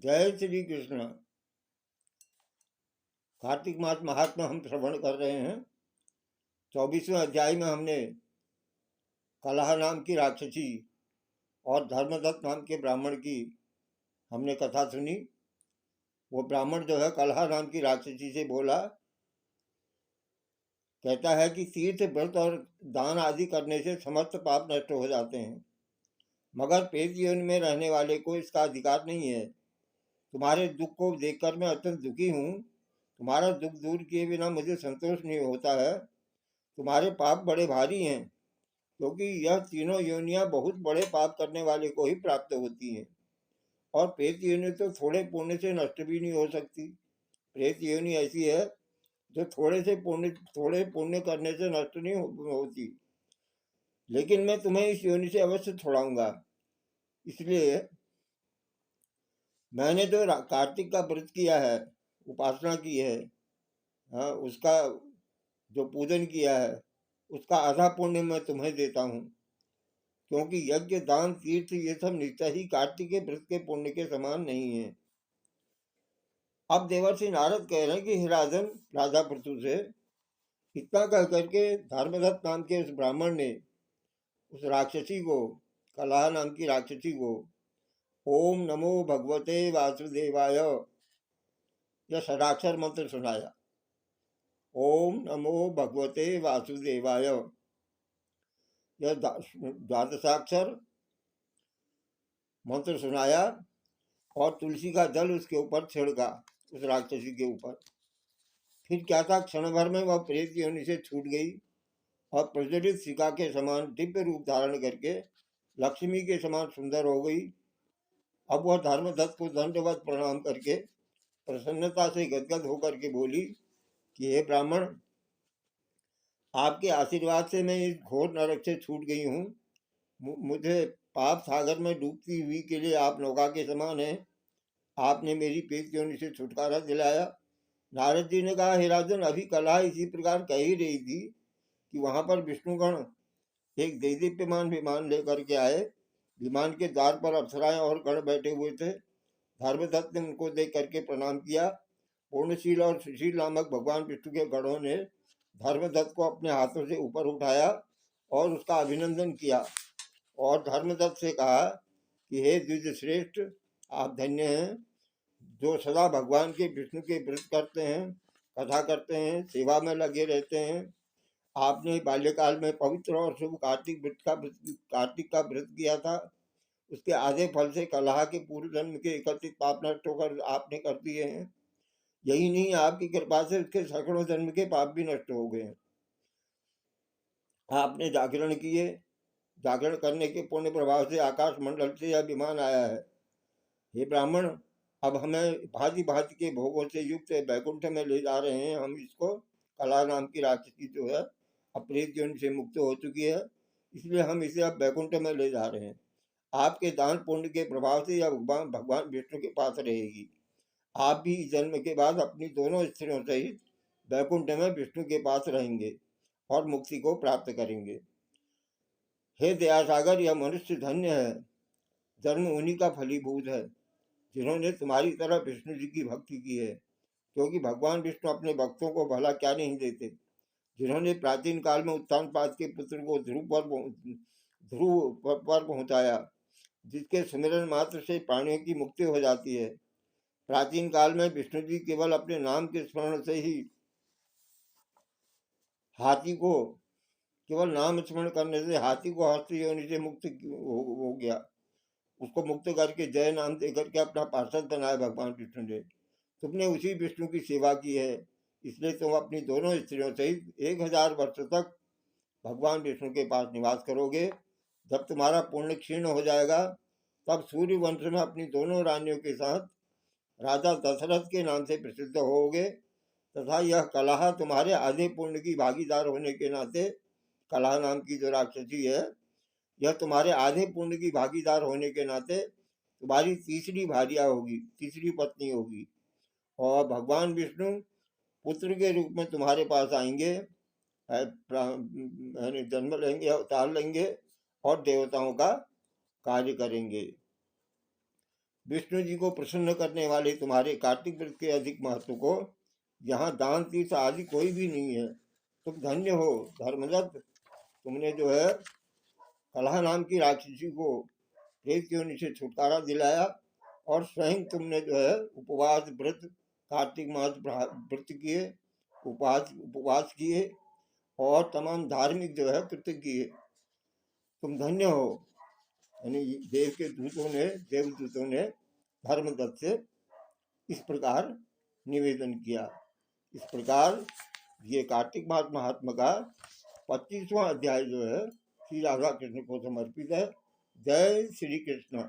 जय श्री कृष्ण। कार्तिक मास महात्मा हम श्रवण कर रहे हैं। 24वें अध्याय में हमने कलह नाम की राक्षसी और धर्मदत्त नाम के ब्राह्मण की हमने कथा सुनी। वो ब्राह्मण जो है कलह नाम की राक्षसी से बोला, कहता है कि तीर्थ व्रत और दान आदि करने से समस्त पाप नष्ट हो जाते हैं, मगर प्रेत योनि में रहने वाले को इसका अधिकार नहीं है। तुम्हारे दुख को देखकर मैं अत्यंत दुखी हूँ। तुम्हारा दुख दूर किए बिना मुझे संतोष नहीं होता है। तुम्हारे पाप बड़े भारी हैं, क्योंकि यह तीनों योनियां बहुत बड़े पाप करने वाले को ही प्राप्त होती हैं, और प्रेत योनि तो थोड़े पुण्य से नष्ट भी नहीं हो सकती। प्रेत योनि ऐसी है जो थोड़े पुण्य करने से नष्ट नहीं होती। लेकिन मैं तुम्हें इस योनि से अवश्य छुड़ाऊंगा। इसलिए मैंने जो कार्तिक का व्रत किया है, उपासना की है, हाँ, उसका जो पूजन किया है, उसका आधा पुण्य मैं तुम्हें देता हूँ, क्योंकि यज्ञ दान तीर्थ ये सब निश्चय ही कार्तिक के व्रत के पुण्य के समान नहीं है। अब देवर्षि नारद कह रहे हैं कि हे राजन, राजा पृथु से इतना कह करके धर्मदत्त नाम के उस ब्राह्मण ने उस राक्षसी को, कलह नाम की राक्षसी को, ओम नमो भगवते वासुदेवाय यह षडाक्षर मंत्र सुनाया। ओम नमो भगवते वासुदेवाय यह द्वादशाक्षर मंत्र सुनाया, और तुलसी का जल उसके ऊपर छिड़का, उस राक्षसी के ऊपर। फिर क्या था, क्षण भर में वह प्रेत योनि से छूट गई और प्रज्वलित सिका के समान दिव्य रूप धारण करके लक्ष्मी के समान सुंदर हो गई। अब वह धर्मदत्त को दंडवत प्रणाम करके प्रसन्नता से गदगद होकर के बोली कि हे ब्राह्मण, आपके आशीर्वाद से मैं इस घोर नरक से छूट गई हूँ। मुझे पाप सागर में डूबती हुई के लिए आप नौका के समान हैं। आपने मेरी प्रेत योनि से छुटकारा दिलाया। नारद जी ने कहा, हे राजन, अभी कलह इसी प्रकार कह ही रही थी कि वहां पर विष्णुगण एक देदीप्यमान विमान लेकर के आए। विमान के द्वार पर अप्सराएं और गण बैठे हुए थे। धर्मदत्त ने उनको देख करके प्रणाम किया। पूर्णशील और सुशील नामक भगवान विष्णु के गणों ने धर्मदत्त को अपने हाथों से ऊपर उठाया और उसका अभिनंदन किया, और धर्मदत्त से कहा कि हे द्विज श्रेष्ठ, आप धन्य हैं, जो सदा भगवान के विष्णु के व्रत करते हैं, कथा करते हैं, सेवा में लगे रहते हैं। आपने बाल्यकाल में पवित्र और शुभ कार्तिक का व्रत किया था। उसके आधे फल से कलह के पूर्व जन्म के एकत्रित पाप नष्ट होकर आपने कर दिए हैं। यही नहीं, आपकी कृपा से उसके सैकड़ों जन्म के पाप भी नष्ट हो गए हैं। आपने जागरण किए। जागरण करने के पुण्य प्रभाव से आकाश मंडल से यह विमान आया है। हे ब्राह्मण, अब हमें भांति भांति के भोगों से युक्त बैकुंठ में ले जा रहे हैं। हम इसको, कला नाम की राक्षसी जो है अप्रेत योनि से मुक्त हो चुकी है, इसलिए हम इसे अब बैकुंठ में ले जा रहे हैं। आपके दान पुण्य के प्रभाव से यह भगवान विष्णु के पास रहेगी। आप भी इस जन्म के बाद अपनी दोनों स्त्रियों सहित बैकुंठ में विष्णु के पास रहेंगे और मुक्ति को प्राप्त करेंगे। हे दयासागर, यह मनुष्य धन्य है। जन्म उन्हीं का फलीभूत है जिन्होंने तुम्हारी तरह विष्णु जी की भक्ति की है, क्योंकि भगवान विष्णु अपने भक्तों को भला क्या नहीं देते। जिन्होंने प्राचीन काल में उत्तानपाद के पुत्र को ध्रुव पर पहुंचाया, जिसके सुमिरन मात्र से प्राणियों की मुक्ति हो जाती है। प्राचीन काल में विष्णु जी केवल अपने नाम के स्मरण से ही हाथी को, केवल नाम स्मरण करने से हाथी को हस्त योनि से मुक्त हो गया। उसको मुक्त करके जय नाम दे करके अपना पार्षद बनाया भगवान विष्णु ने। तुमने उसी विष्णु की सेवा की है, इसलिए तुम अपनी दोनों स्त्रियों सहित 1000 वर्ष तक भगवान विष्णु के पास निवास करोगे। जब तुम्हारा पुण्य क्षीण हो जाएगा, तब सूर्य वंश में अपनी दोनों रानियों के साथ राजा दशरथ के नाम से प्रसिद्ध होगे, तथा यह कलह तुम्हारे आधे पुण्य की भागीदार होने के नाते, कलह नाम की जो राक्षसी है, यह तुम्हारे आधे पुण्य की भागीदार होने के नाते तुम्हारी तीसरी भार्या होगी, तीसरी पत्नी होगी। और भगवान विष्णु पुत्र के रूप में तुम्हारे पास आएंगे, जन्म लेंगे, अवतार लेंगे और देवताओं का कार्य करेंगे। विष्णु जी को प्रसन्न करने वाले तुम्हारे कार्तिक व्रत के अधिक महत्व को यहाँ दान तीर्थ आदि कोई भी नहीं है। तुम धन्य हो धर्मदत्त, तुमने जो है कलह नाम की राक्षसी को प्रेत योनि से छुटकारा दिलाया और स्वयं तुमने जो है उपवास व्रत कार्तिक मास व्रत किए, उपवास किए और तमाम धार्मिक जो है कृत्य किए। तुम धन्य हो। यानी देवदूतों ने धर्मदत्त से इस प्रकार निवेदन किया। इस प्रकार ये कार्तिक मास महात्मा का 25वां अध्याय जो है श्री राधा कृष्ण को समर्पित है। जय श्री कृष्ण।